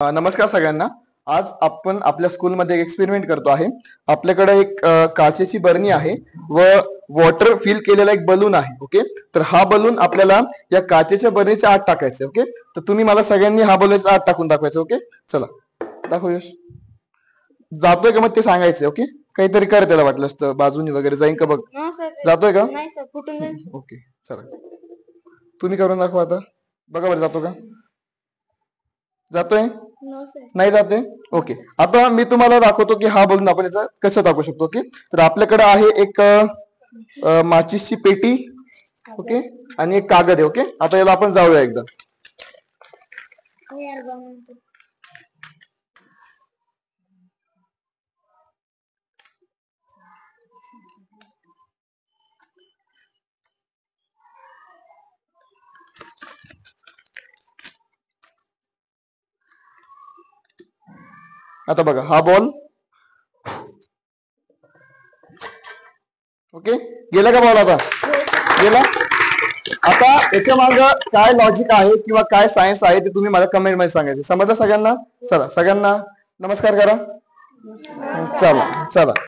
नमस्कार सगळ्यांना. आज आपण आपल्या स्कूलमध्ये एक एक्सपेरिमेंट करतो आहे. आपल्याकडे एक काचेची बरणी आहे व वॉटर फिल केलेला एक बलून आहे. ओके, तर हा बलून आपल्याला या काचेच्या बरणीच्या आत टाकायचा. ओके, तर तुम्ही मला सगळ्यांनी हा बलूनच्या आत टाकून दाखवायचं. ओके, चला दाखव यश. जातोय का मग ते सांगायचं. ओके, काहीतरी कर त्याला, वाटलं असतं बाजूनी वगैरे जाईन का बघ. जातोय का? ओके, चला तुम्ही करून दाखवा आता. बघा बरं जातो का. जातोय नाही जाते. ओके, आता मी तुम्हाला दाखवतो की हा बलून आपण याचा कसं टाकू शकतो. ओके, तर आपल्याकडे आहे एक माचीसची पेटी. ओके, आणि एक कागद आहे. ओके, आता याला आपण जाऊया एकदा. आता बघा हा बॉल. ओके, गेला का बॉल. आता गेला. आता याच्या माग काय लॉजिक आहे किंवा काय सायन्स आहे ते तुम्ही मला कमेंट मध्ये सांगायचं. समजलं सगळ्यांना. चला सगळ्यांना नमस्कार करा. चला चला.